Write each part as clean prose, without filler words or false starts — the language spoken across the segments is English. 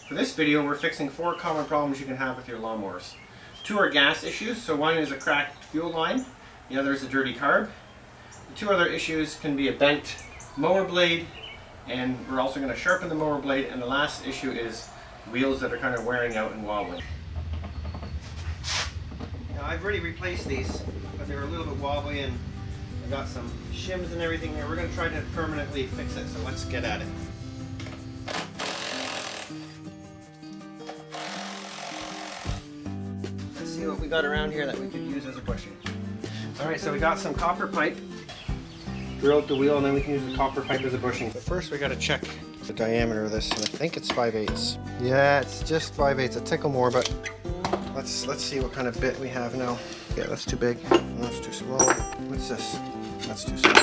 For this video, we're fixing 4 common problems you can have with your lawnmowers. 2 are gas issues, so one is a cracked fuel line, the other is a dirty carb. The 2 other issues can be a bent mower blade, and we're also going to sharpen the mower blade, and the last issue is wheels that are kind of wearing out and wobbling. Now I've already replaced these, but they were a little bit wobbly and I've got some shims and everything there. We're going to try to permanently fix it, so let's get at it. See what we got around here that we could use as a bushing. Alright, so we got some copper pipe, drilled the wheel, and then we can use the copper pipe as a bushing. But first we got to check the diameter of this, and I think it's 5/8. Yeah, it's just 5/8, a tickle more, but let's see what kind of bit we have now. Yeah, that's too big, that's too small. What's this? That's too small.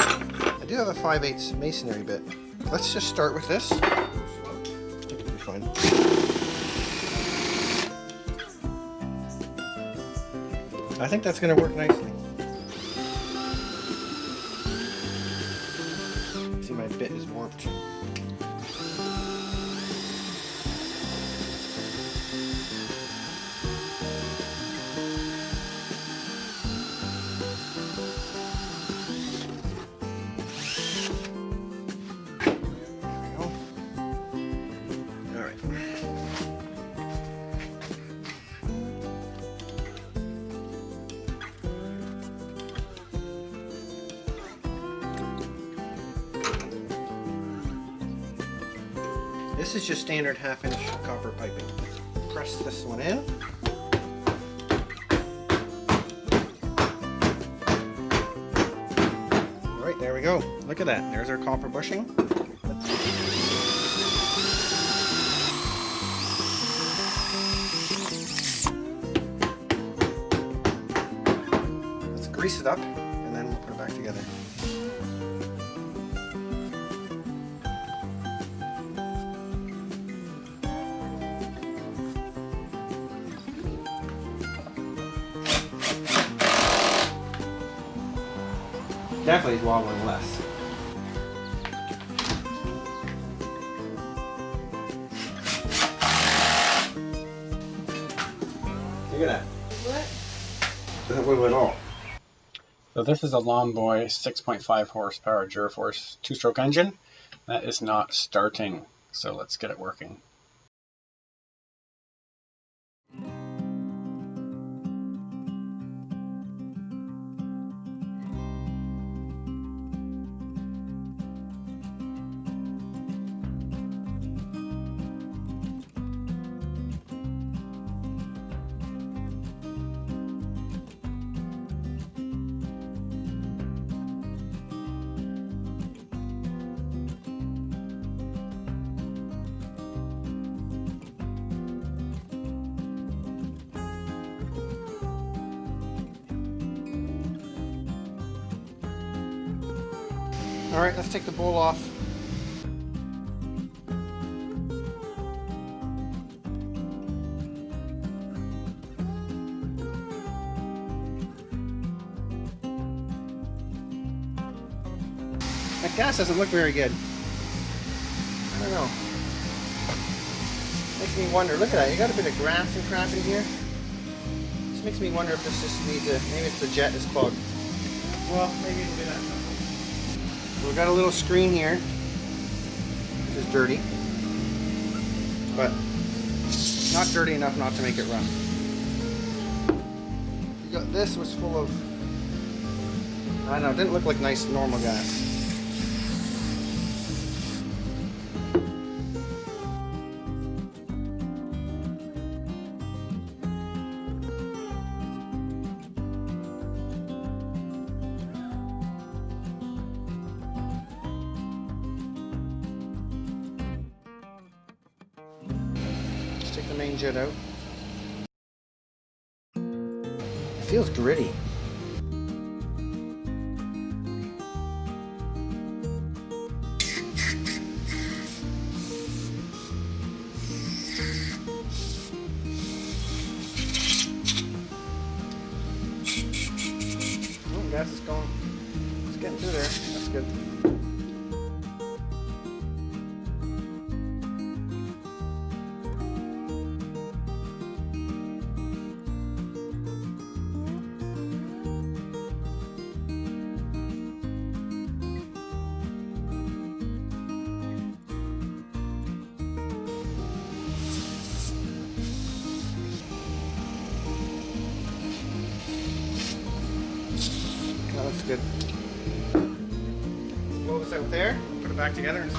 I do have a 5/8 masonry bit. Let's just start with this. I think it'll be fine. I think that's going to work nicely. See, my bit is warped. This is just standard 1/2 inch copper piping. Press this one in. Alright, there we go. Look at that. There's our copper bushing. Let's grease it up and then we'll put it back together. Definitely is wobbling less. Look at that. What? Doesn't wiggle at all. So this is a Lawnboy 6.5 horsepower Durforce 2-stroke engine. That is not starting, so let's get it working. Alright, let's take the bowl off. That gas doesn't look very good. I don't know. Makes me wonder. Look at that. You got a bit of grass and crap in here. This makes me wonder if this just needs a... Maybe it's the jet is clogged. Well, maybe it'll be that simple. So we've got a little screen here. This is dirty. But not dirty enough not to make it run. You got this was full of... I don't know. It didn't look like nice normal gas. Take the main jet out. It feels gritty. Oh, gas is going. It's getting through there. That's good. good. Blow this out there, put it back together.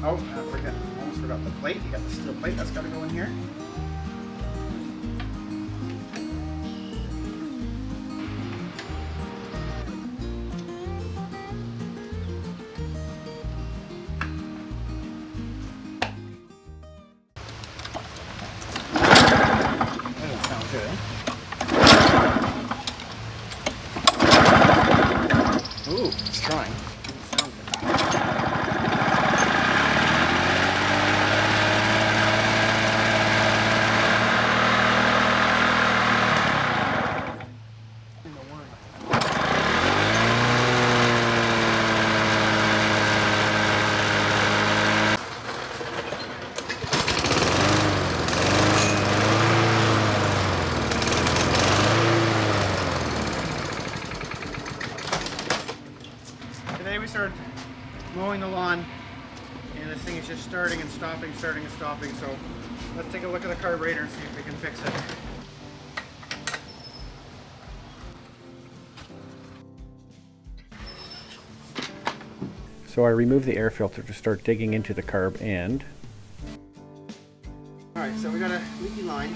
Oh, I almost forgot the plate. You got the steel plate that's got to go in here. That doesn't sound good, eh? Ooh, it's trying. Doesn't sound good. Today we started mowing the lawn and this thing is just starting and stopping, starting and stopping, so let's take a look at the carburetor and see if we can fix it. So I removed the air filter to start digging into the carb end. Alright, so we got a leaky line.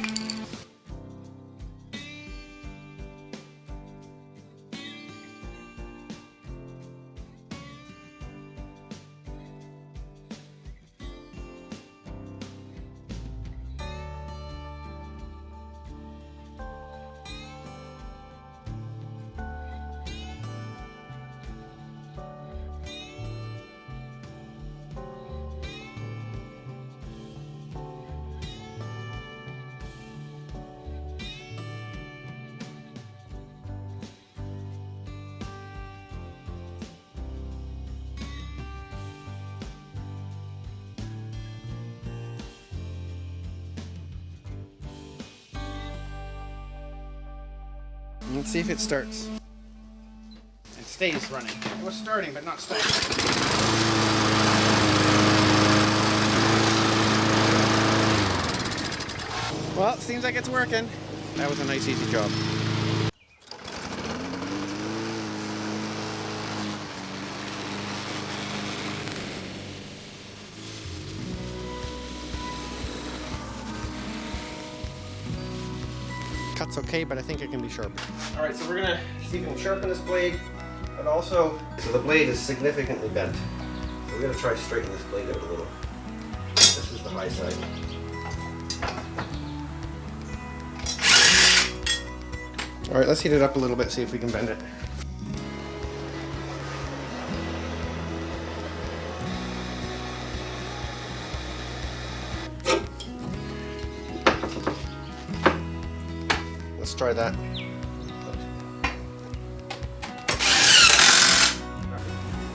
Let's see if it starts. It stays running. It was starting, but not starting. Well, it seems like it's working. That was a nice, easy job. Cut's okay, but I think it can be sharper. All right, so we're gonna see if we can sharpen this blade, but also, so the blade is significantly bent. So we're gonna try to straighten this blade out a little. This is the high side. All right, let's heat it up a little bit, see if we can bend it. Let's try that.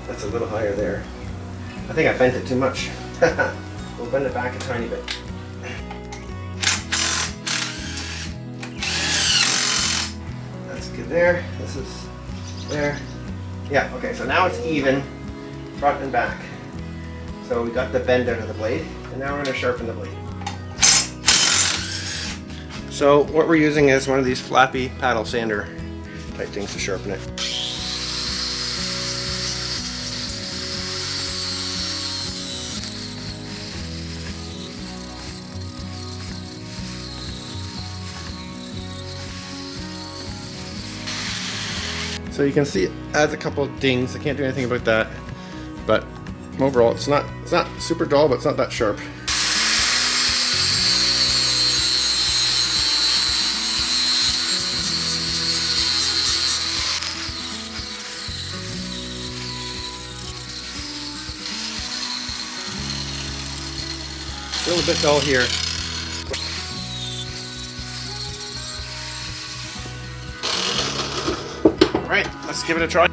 That's a little higher there. I think I bent it too much. We'll bend it back a tiny bit. That's good there. This is there. Yeah, okay, so now it's even, front and back. So we got the bend out of the blade, and now we're going to sharpen the blade. So what we're using is one of these flappy paddle sander type things to sharpen it. So you can see it adds a couple of dings. I can't do anything about that, but overall, it's not super dull, but it's not that sharp. Still a bit dull here. All right, let's give it a try.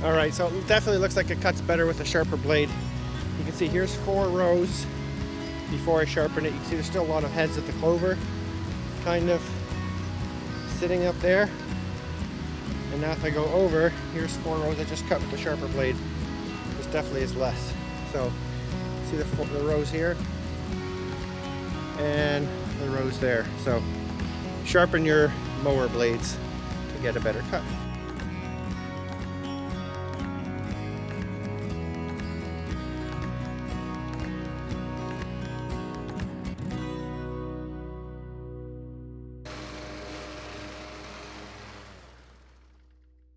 All right, so it definitely looks like it cuts better with a sharper blade. You can see here's 4 rows before I sharpen it. You can see there's still a lot of heads at the clover kind of sitting up there. And now if I go over, here's 4 rows I just cut with the sharper blade. This definitely is less. So see the rows here and the rows there. So sharpen your mower blades to get a better cut.